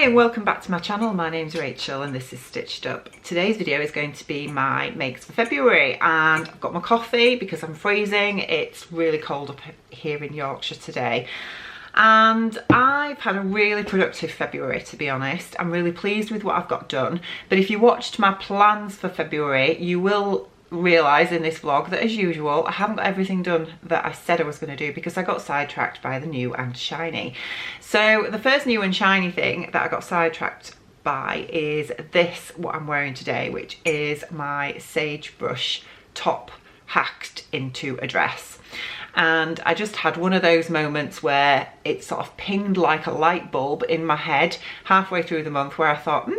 Hi, welcome back to my channel. My name's Rachel and this is Stitched Up. Today's video is going to be my makes for February, and I've got my coffee because I'm freezing. It's really cold up here in Yorkshire today. And I've had a really productive February, to be honest. I'm really pleased with what I've got done. But if you watched my plans for February, you will realise in this vlog that, as usual, I haven't got everything done that I said I was going to do because I got sidetracked by the new and shiny. So the first new and shiny thing that I got sidetracked by is this, what I'm wearing today, which is my Sagebrush top hacked into a dress. And I just had one of those moments where it sort of pinged like a light bulb in my head halfway through the month, where I thought,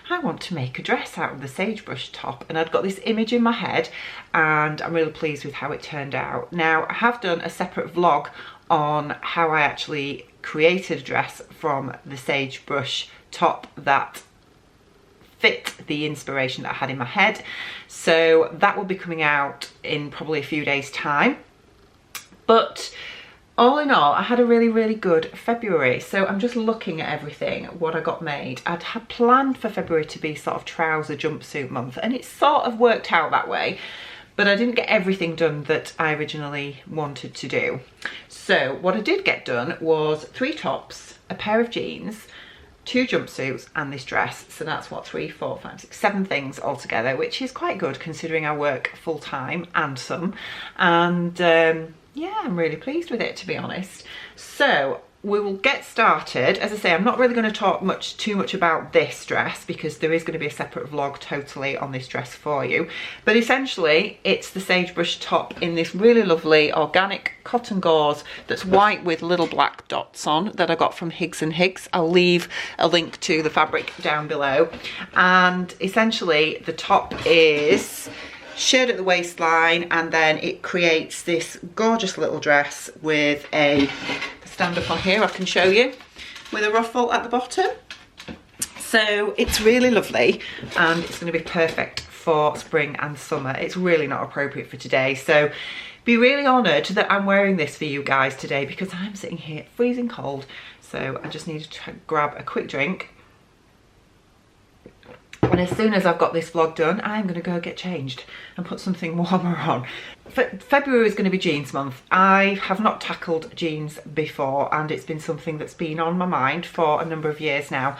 I want to make a dress out of the Sagebrush top. And I'd got this image in my head and I'm really pleased with how it turned out. Now, I have done a separate vlog on how I actually created a dress from the Sagebrush top that fit the inspiration that I had in my head. So that will be coming out in probably a few days' time. But all in all, I had a really good February. So I'm just looking at everything, what I got made. I'd had planned for February to be sort of trouser jumpsuit month, and it sort of worked out that way. But I didn't get everything done that I originally wanted to do. So what I did get done was 3 tops, a pair of jeans, 2 jumpsuits and this dress. So that's what, 3, 4, 5, 6, 7 things altogether, which is quite good considering I work full time and some. And yeah, I'm really pleased with it, to be honest. So we will get started. As I say, I'm not really going to talk too much about this dress because there is going to be a separate vlog totally on this dress for you. But essentially, it's the Sagebrush top in this really lovely organic cotton gauze that's white with little black dots on that I got from Higgs and Higgs. I'll leave a link to the fabric down below. And essentially, the top is shared at the waistline, and then it creates this gorgeous little dress with a stand up on here, I can show you, with a ruffle at the bottom. So it's really lovely and it's going to be perfect for spring and summer. It's really not appropriate for today, so be really honoured that I'm wearing this for you guys today because I'm sitting here freezing cold. So I just need to grab a quick drink. And as soon as I've got this vlog done, I'm going to go get changed and put something warmer on. February is going to be jeans month. I have not tackled jeans before, and it's been something that's been on my mind for a number of years now.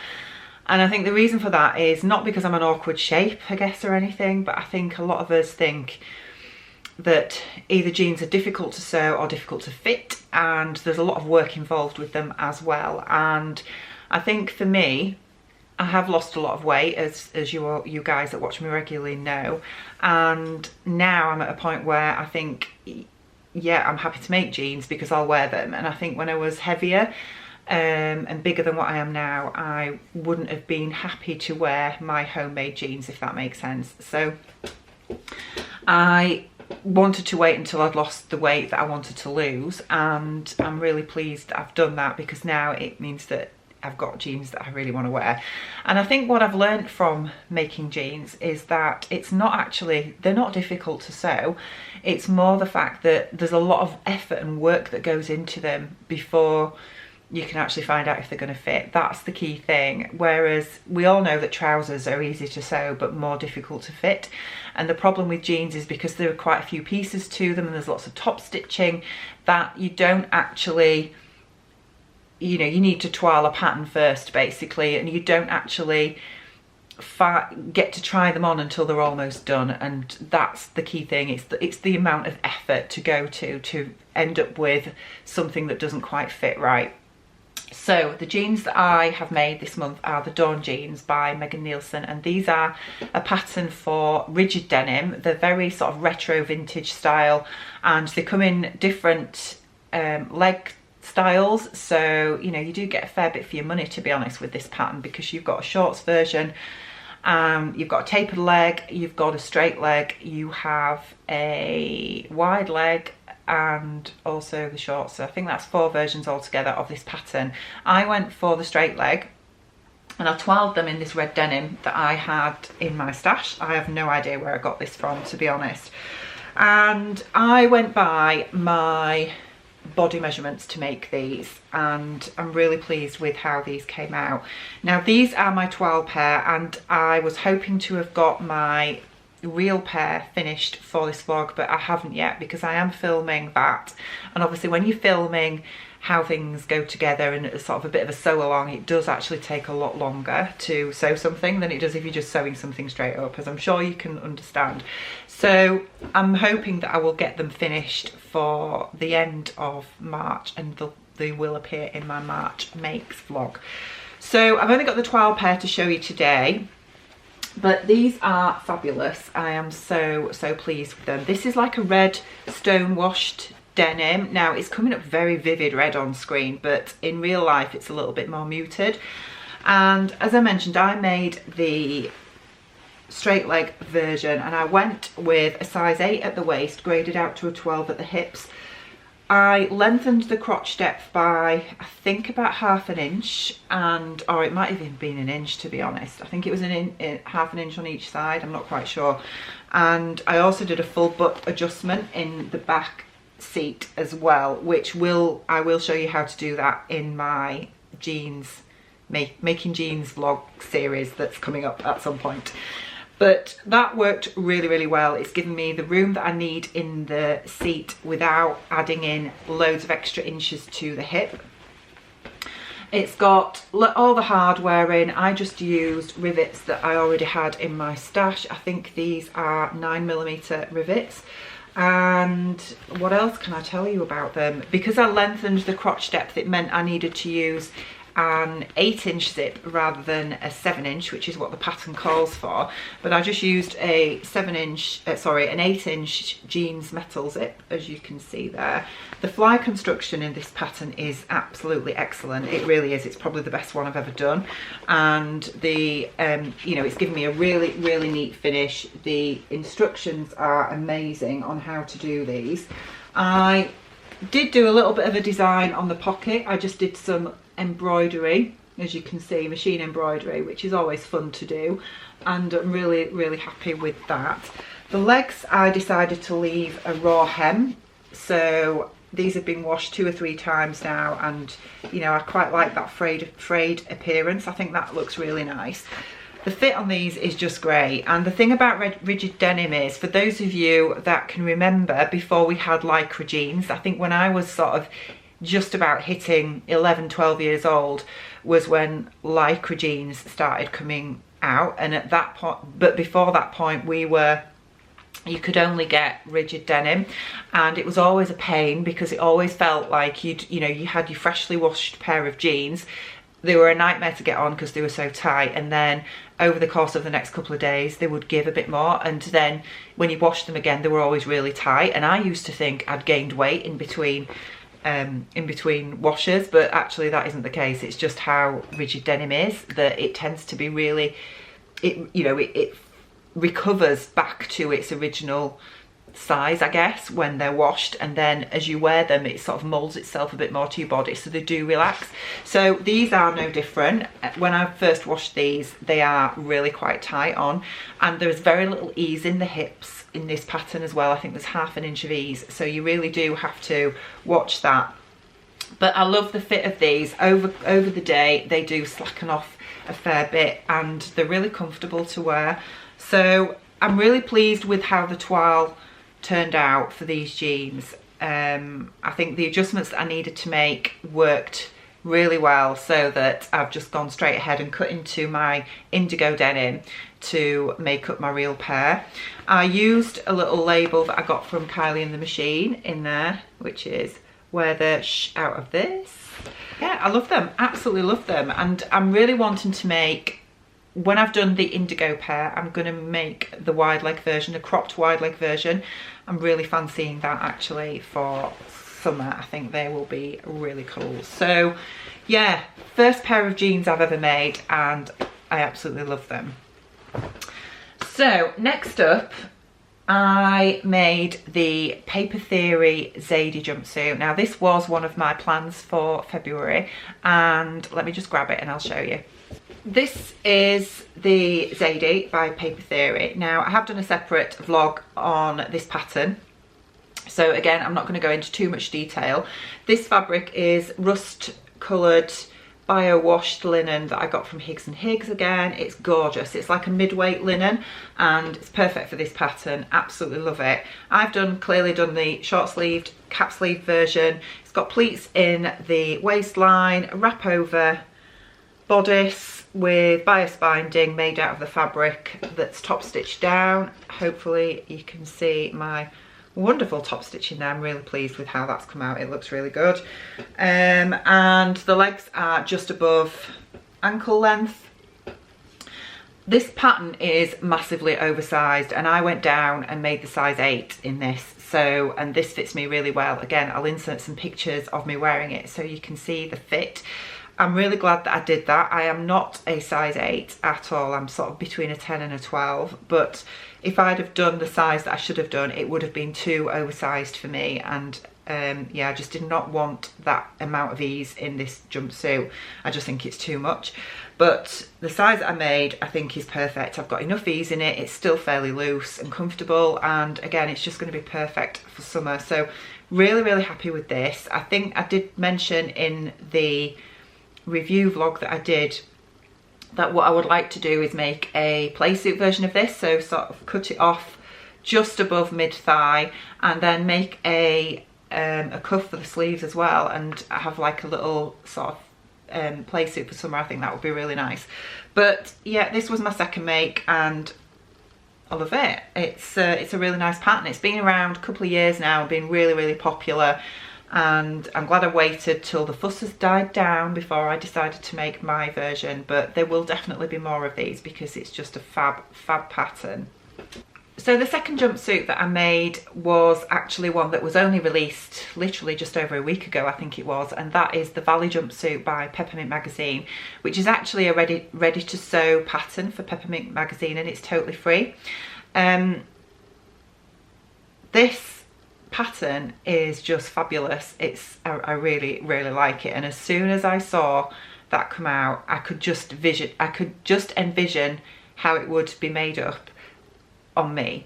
And I think the reason for that is not because I'm an awkward shape, I guess, or anything, but I think a lot of us think that either jeans are difficult to sew or difficult to fit, and there's a lot of work involved with them as well. And I think for me, I have lost a lot of weight, as you guys that watch me regularly know, and now I'm at a point where I think, yeah, I'm happy to make jeans because I'll wear them. And I think when I was heavier and bigger than what I am now, I wouldn't have been happy to wear my homemade jeans, if that makes sense. So I wanted to wait until I'd lost the weight that I wanted to lose, and I'm really pleased that I've done that because now it means that I've got jeans that I really want to wear. And I think what I've learned from making jeans is that it's not actually, they're not difficult to sew. It's more the fact that there's a lot of effort and work that goes into them before you can actually find out if they're going to fit. That's the key thing. Whereas we all know that trousers are easy to sew but more difficult to fit. And the problem with jeans is because there are quite a few pieces to them and there's lots of top stitching, that you don't actually, you know, you need to toile a pattern first basically, and you don't actually get to try them on until they're almost done. And that's the key thing. It's the amount of effort to go to end up with something that doesn't quite fit right. So the jeans that I have made this month are the Dawn jeans by Megan Nielsen, and these are a pattern for rigid denim. They're very sort of retro vintage style, and they come in different leg styles, so you know, you do get a fair bit for your money, to be honest, with this pattern, because you've got a shorts version, you've got a tapered leg, you've got a straight leg, you have a wide leg, and also the shorts. So I think that's 4 versions altogether of this pattern. I went for the straight leg, and I toiled them in this red denim that I had in my stash. I have no idea where I got this from, to be honest. And I went by my body measurements to make these, and I'm really pleased with how these came out. Now these are my toile pair, and I was hoping to have got my real pair finished for this vlog, but I haven't yet because I am filming that, and obviously when you're filming how things go together and it's sort of a bit of a sew along, it does actually take a lot longer to sew something than it does if you're just sewing something straight up, as I'm sure you can understand. So I'm hoping that I will get them finished for the end of March, and they will appear in my March makes vlog. So I've only got the toile pair to show you today, but these are fabulous. I am so pleased with them. This is like a red stone washed denim. Now it's coming up very vivid red on screen, but in real life it's a little bit more muted. And as I mentioned, I made the straight leg version, and I went with a size 8 at the waist, graded out to a 12 at the hips. I lengthened the crotch depth by, I think, about ½ an inch, or it might have even been an inch, to be honest. I think it was ½ an inch on each side, I'm not quite sure. And I also did a full butt adjustment in the back seat as well, which I will show you how to do that in my jeans, making jeans vlog series that's coming up at some point. But that worked really well. It's given me the room that I need in the seat without adding in loads of extra inches to the hip. It's got all the hardware in. I just used rivets that I already had in my stash. I think these are 9mm rivets. And what else can I tell you about them? Because I lengthened the crotch depth, it meant I needed to use an 8-inch zip rather than a 7-inch, which is what the pattern calls for. But I just used a an 8-inch jeans metal zip, as you can see there. The fly construction in this pattern is absolutely excellent. It really is. It's probably the best one I've ever done. And the you know, it's given me a really neat finish. The instructions are amazing on how to do these. I did do a little bit of a design on the pocket. I just did some embroidery, as you can see, machine embroidery, which is always fun to do, and I'm really happy with that. The legs, I decided to leave a raw hem, so these have been washed 2 or 3 times now, and you know, I quite like that frayed appearance. I think that looks really nice. The fit on these is just great, and the thing about rigid denim is, for those of you that can remember before we had lycra jeans, I think when I was sort of just about hitting 11-12 years old was when lycra jeans started coming out, and at that point, but before that point, you could only get rigid denim, and it was always a pain because it always felt like you had your freshly washed pair of jeans. They were a nightmare to get on because they were so tight, and then over the course of the next couple of days they would give a bit more, and then when you washed them again they were always really tight, and I used to think I'd gained weight in between washes, but actually that isn't the case. It's just how rigid denim is, that it tends to be really, it recovers back to its original size, I guess, when they're washed, and then as you wear them it sort of molds itself a bit more to your body, so they do relax. So these are no different. When I first washed these, they are really quite tight on, and there's very little ease in the hips in this pattern as well. I think there's ½ an inch of ease, so you really do have to watch that. But I love the fit of these. Over the day they do slacken off a fair bit, and they're really comfortable to wear. So I'm really pleased with how the toile turned out for these jeans. I think the adjustments that I needed to make worked really well, so that I've just gone straight ahead and cut into my indigo denim to make up my real pair. I used a little label that I got from Kylie and the Machine in there, which is wear the sh out of this. Yeah, I love them, absolutely love them, and I'm really wanting to make, when I've done the indigo pair, I'm going to make the wide leg version, a cropped wide leg version. I'm really fancying that actually for summer. I think they will be really cool. So yeah, first pair of jeans I've ever made, and I absolutely love them. So next up, I made the Paper Theory Zadie jumpsuit. Now this was one of my plans for February, and let me just grab it and I'll show you. This is the Zadie by Paper Theory. Now I have done a separate vlog on this pattern, So again, I'm not going to go into too much detail. This fabric is rust coloured bio-washed linen that I got from Higgs and Higgs again. It's gorgeous. It's like a mid-weight linen and it's perfect for this pattern. Absolutely love it. I've clearly done the short-sleeved cap sleeve version. It's got pleats in the waistline, a wrap over bodice with bias binding made out of the fabric that's top stitched down. Hopefully you can see my wonderful top stitching there. I'm really pleased with how that's come out. It looks really good. And the legs are just above ankle length. This pattern is massively oversized and I went down and made the size 8 in this. So, and this fits me really well. Again, I'll insert some pictures of me wearing it so you can see the fit. I'm really glad that I did that. I am not a size 8 at all. I'm sort of between a 10 and a 12, but if I'd have done the size that I should have done, it would have been too oversized for me. And yeah, I just did not want that amount of ease in this jumpsuit. I just think it's too much. But the size that I made, I think is perfect. I've got enough ease in it. It's still fairly loose and comfortable. And again, it's just going to be perfect for summer. So really, really happy with this. I think I did mention in the review vlog that I did that what I would like to do is make a playsuit version of this, so sort of cut it off just above mid-thigh and then make a cuff for the sleeves as well and have like a little sort of playsuit for summer. I think that would be really nice. But yeah, this was my second make and I love it. It's a really nice pattern. It's been around a couple of years now and been really, really popular. And I'm glad I waited till the fuss has died down before I decided to make my version, but there will definitely be more of these because it's just a fab pattern. So the second jumpsuit that I made was actually one that was only released literally just over a week ago, I think it was, and that is the Valley jumpsuit by Peppermint Magazine, which is actually a ready to sew pattern for Peppermint Magazine and it's totally free. This pattern is just fabulous. I really, really like it, and as soon as I saw that come out, I could just envision how it would be made up on me.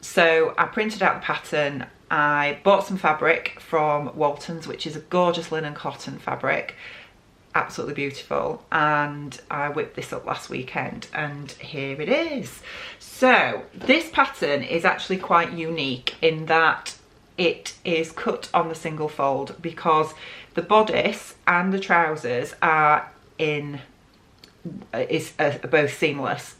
So I printed out the pattern. I bought some fabric from Walton's, which is a gorgeous linen cotton fabric, absolutely beautiful, and I whipped this up last weekend and here it is. So this pattern is actually quite unique in that it is cut on the single fold because the bodice and the trousers are both seamless.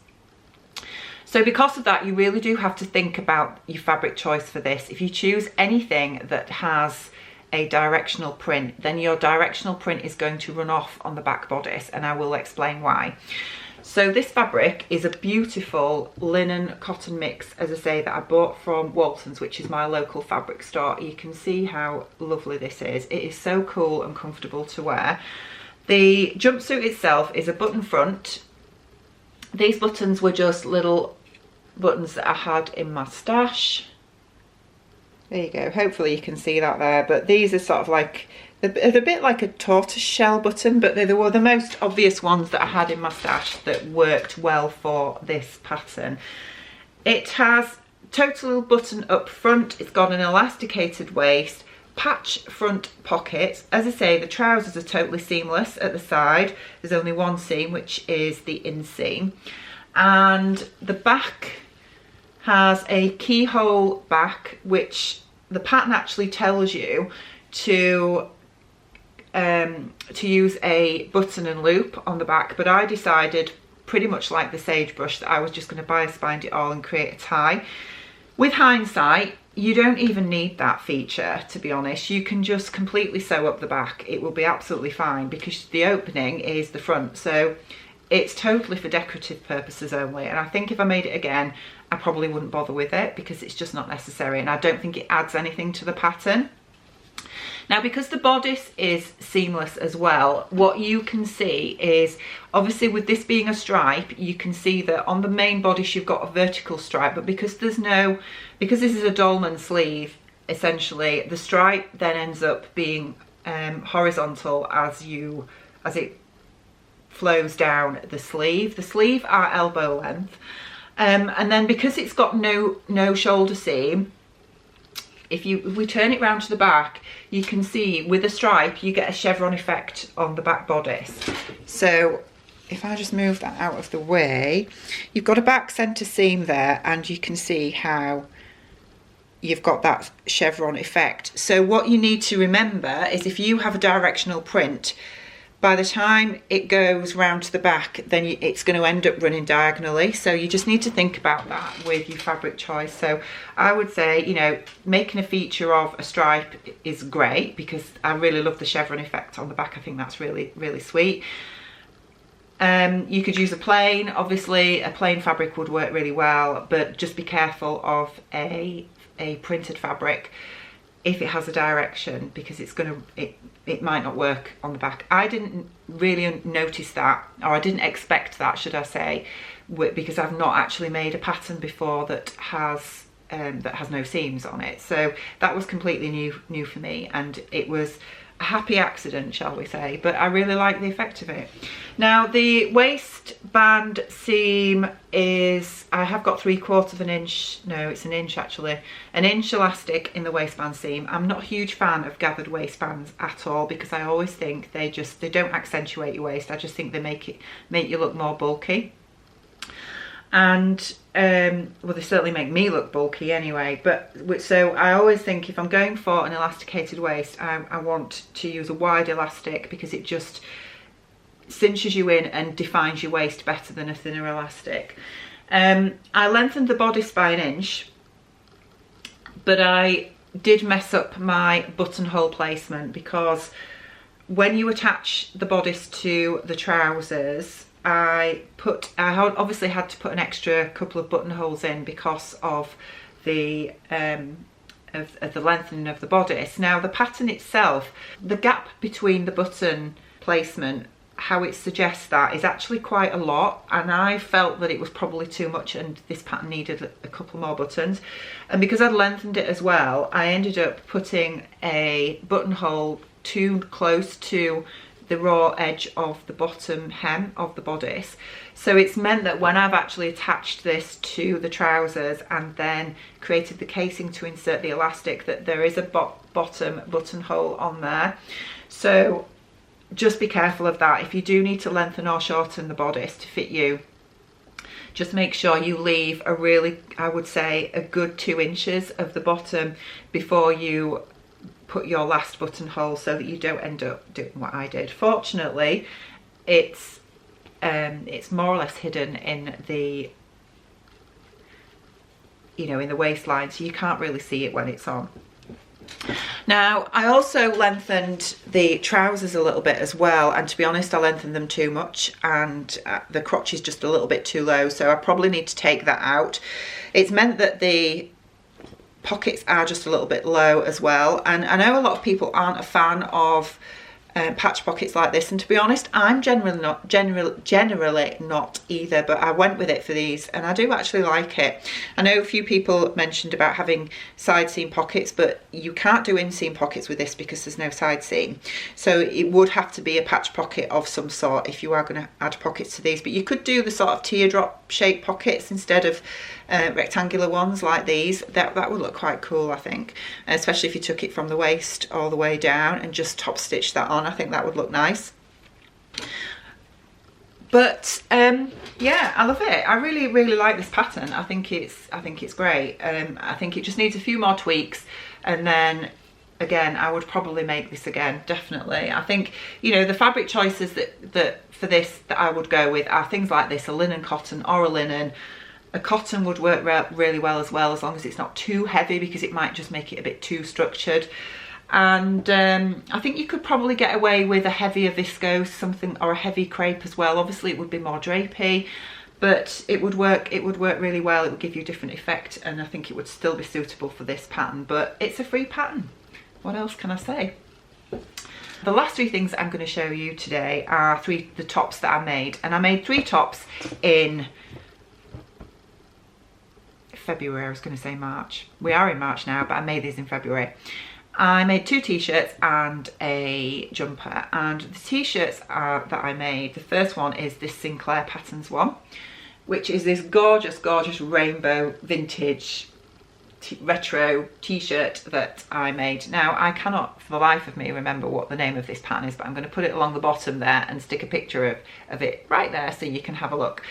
So because of that, you really do have to think about your fabric choice for this. If you choose anything that has a directional print, then your directional print is going to run off on the back bodice, and I will explain why. So this fabric is a beautiful linen cotton mix, as I say, that I bought from Walton's, which is my local fabric store. You can see how lovely this is. It is so cool and comfortable to wear. The jumpsuit itself is a button front. These buttons were just little buttons that I had in my stash. There you go, hopefully you can see that there, but these are sort of like, they're a bit like a tortoise shell button, but they were the most obvious ones that I had in my stash that worked well for this pattern. It has total button up front, it's got an elasticated waist, patch front pocket. As I say, the trousers are totally seamless at the side. There's only one seam, which is the inseam. And the back has a keyhole back, which the pattern actually tells you to use a button and loop on the back, but I decided, pretty much like the Sagebrush, that I was just going to bias bind it all and create a tie. With hindsight, you don't even need that feature, to be honest. You can just completely sew up the back. It will be absolutely fine because the opening is the front, so it's totally for decorative purposes only. And I think if I made it again, I probably wouldn't bother with it because it's just not necessary, and I don't think it adds anything to the pattern. Now, because the bodice is seamless as well, what you can see is, obviously with this being a stripe, you can see that on the main bodice you've got a vertical stripe, but because this is a dolman sleeve, essentially, the stripe then ends up being horizontal as it flows down the sleeve. The sleeve are elbow length, and then because it's got no shoulder seam, if we turn it round to the back, you can see with a stripe you get a chevron effect on the back bodice. So if I just move that out of the way, you've got a back centre seam there, and you can see how you've got that chevron effect. So what you need to remember is if you have a directional print, by the time it goes round to the back, then it's going to end up running diagonally. So you just need to think about that with your fabric choice. So I would say, you know, making a feature of a stripe is great, because I really love the chevron effect on the back. I think that's really, really sweet. You could use a plain, obviously a plain fabric would work really well, but just be careful of a printed fabric if it has a direction, because it might not work on the back. I didn't really notice that, or I didn't expect that, should I say, because I've not actually made a pattern before that has no seams on it. So that was completely new for me, and it was a happy accident, shall we say, but I really like the effect of it. Now the waistband seam is, I have got 3/4 of an inch, no it's an inch actually, an inch elastic in the waistband seam. I'm not a huge fan of gathered waistbands at all, because I always think they don't accentuate your waist. I just think they make you look more bulky. And well, they certainly make me look bulky anyway, but so I always think if I'm going for an elasticated waist, I want to use a wide elastic, because it just cinches you in and defines your waist better than a thinner elastic. I lengthened the bodice by 1 inch, but I did mess up my buttonhole placement, because when you attach the bodice to the trousers, I obviously had to put an extra couple of buttonholes in because of the lengthening of the bodice. Now the pattern itself, the gap between the button placement, how it suggests that, is actually quite a lot, and I felt that it was probably too much and this pattern needed a couple more buttons. And because I'd lengthened it as well, I ended up putting a buttonhole too close to the raw edge of the bottom hem of the bodice. So it's meant that when I've actually attached this to the trousers and then created the casing to insert the elastic, that there is a bottom buttonhole on there. So just be careful of that. If you do need to lengthen or shorten the bodice to fit you, just make sure you leave a really, I would say, a good 2 inches of the bottom before you put your last buttonhole, so that you don't end up doing what I did. Fortunately, it's more or less hidden in the, you know, in the waistline, so you can't really see it when it's on. Now I also lengthened the trousers a little bit as well, and to be honest I lengthened them too much, and the crotch is just a little bit too low, so I probably need to take that out. It's meant that the pockets are just a little bit low as well, and I know a lot of people aren't a fan of patch pockets like this, and to be honest I'm generally not either, but I went with it for these and I do actually like it. I know a few people mentioned about having side seam pockets, but you can't do inseam pockets with this because there's no side seam, so it would have to be a patch pocket of some sort if you are going to add pockets to these. But you could do the sort of teardrop shaped pockets instead of rectangular ones like these. That would look quite cool, I think, especially if you took it from the waist all the way down and just top stitch that on. I think that would look nice. But yeah, I love it. I really like this pattern. I think it's great. I think it just needs a few more tweaks, and then again I would probably make this again, definitely. I think, you know, the fabric choices that for this that I would go with are things like this: a linen cotton or a linen. A cotton would work really well as long as it's not too heavy, because it might just make it a bit too structured. And I think you could probably get away with a heavier viscose something, or a heavy crepe as well. Obviously it would be more drapey, but it would work really well. It would give you a different effect, and I think it would still be suitable for this pattern. But it's a free pattern, what else can I say? The last 3 things I'm going to show you today are the tops that I made, and I made 3 tops in February. I was going to say March. We are in March now, but I made these in February. I made 2 t-shirts and a jumper, and the t-shirts that I made, the first one is this Sinclair Patterns one, which is this gorgeous rainbow vintage retro t-shirt that I made. Now I cannot for the life of me remember what the name of this pattern is, but I'm going to put it along the bottom there and stick a picture of it right there so you can have a look.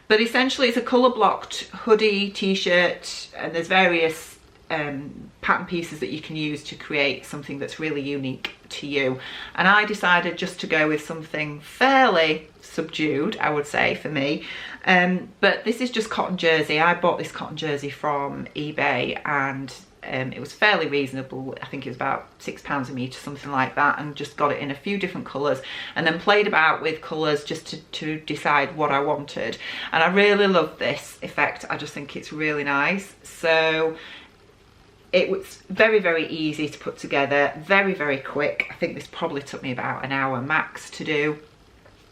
But essentially it's a colour blocked hoodie t-shirt, and there's various pattern pieces that you can use to create something that's really unique to you. And I decided just to go with something fairly subdued, I would say, for me. But this is just cotton jersey. I bought this cotton jersey from eBay, and it was fairly reasonable. I think it was about £6 a metre, something like that, and just got it in a few different colours, and then played about with colours just to decide what I wanted. And I really love this effect. I just think it's really nice. So it was very, very easy to put together, very, very quick. I think this probably took me about an hour max to do.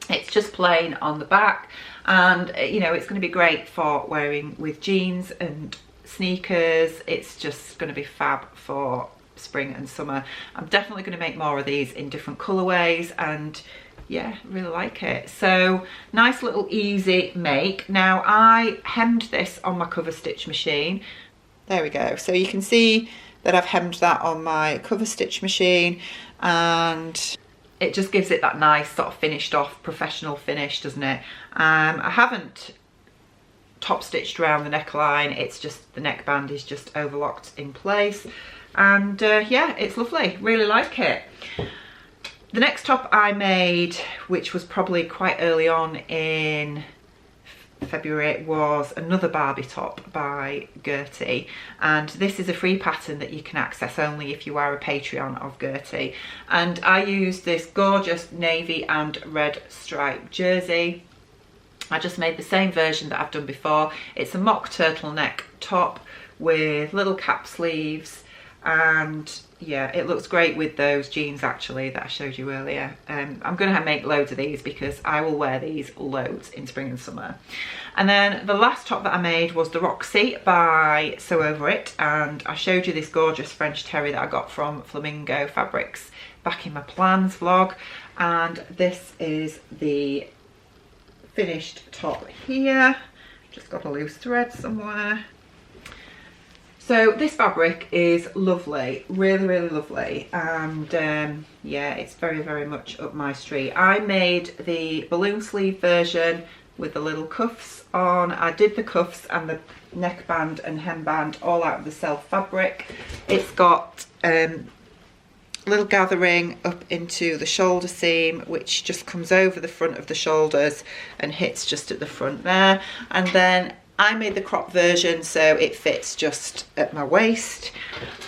It's just plain on the back, and you know, it's going to be great for wearing with jeans and sneakers. It's just going to be fab for spring and summer. I'm definitely going to make more of these in different colorways, and yeah, really like it. So nice little easy make. Now I hemmed this on my cover stitch machine. There we go. So you can see that I've hemmed that on my cover stitch machine, and it just gives it that nice sort of finished off professional finish, doesn't it? I haven't top stitched around the neckline. It's just the neckband is just overlocked in place, and yeah, it's lovely. Really like it. The next top I made, which was probably quite early on in February, was another Barbie top by Gertie, and this is a free pattern that you can access only if you are a Patreon of Gertie. And I used this gorgeous navy and red striped jersey. I just made the same version that I've done before. It's a mock turtleneck top with little cap sleeves, and yeah, it looks great with those jeans actually that I showed you earlier. I'm going to make loads of these because I will wear these loads in spring and summer. And then the last top that I made was the Roxy by Sew Over It, and I showed you this gorgeous French terry that I got from Flamingo Fabrics back in my plans vlog, and this is the finished top here. Just got a loose thread somewhere. So this fabric is lovely, really, really lovely, and yeah, it's very, very much up my street. I made the balloon sleeve version with the little cuffs on. I did the cuffs and the neckband and hemband all out of the self fabric. It's got little gathering up into the shoulder seam, which just comes over the front of the shoulders and hits just at the front there, and then I made the crop version so it fits just at my waist,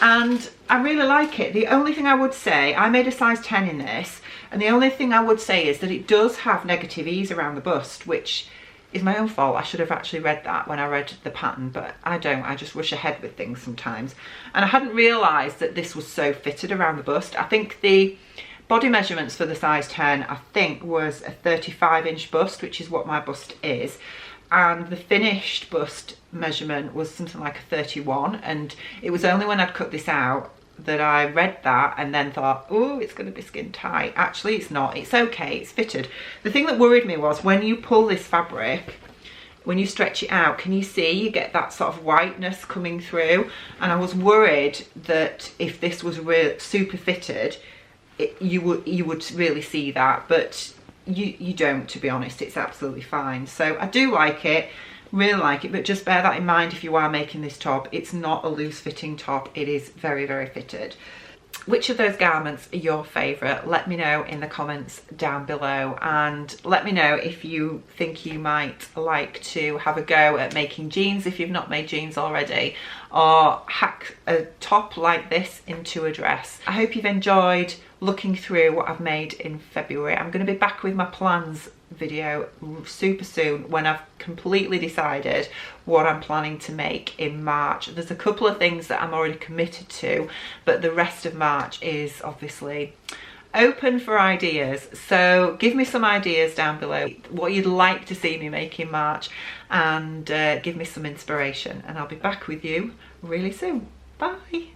and I really like it. The only thing I would say, I made a size 10 in this, and the only thing I would say is that it does have negative ease around the bust, which is my own fault. I should have actually read that when I read the pattern, but I don't. I just rush ahead with things sometimes. And I hadn't realised that this was so fitted around the bust. I think the body measurements for the size 10, I think, was a 35-inch bust, which is what my bust is. And the finished bust measurement was something like a 31, and it was only when I'd cut this out that I read that and then thought, oh, it's going to be skin tight. Actually, it's not. It's okay. It's fitted. The thing that worried me was when you pull this fabric, when you stretch it out, can you see you get that sort of whiteness coming through? And I was worried that if this was super fitted, you would really see that, but you don't, to be honest. It's absolutely fine. So I do like it, really like it, but just bear that in mind if you are making this top. It's not a loose fitting top. It is very, very fitted. Which of those garments are your favourite? Let me know in the comments down below, and let me know if you think you might like to have a go at making jeans if you've not made jeans already, or hack a top like this into a dress. I hope you've enjoyed looking through what I've made in February. I'm going to be back with my plans video super soon when I've completely decided what I'm planning to make in March. There's a couple of things that I'm already committed to, but the rest of March is obviously open for ideas. So give me some ideas down below what you'd like to see me make in March, and give me some inspiration, and I'll be back with you really soon. Bye.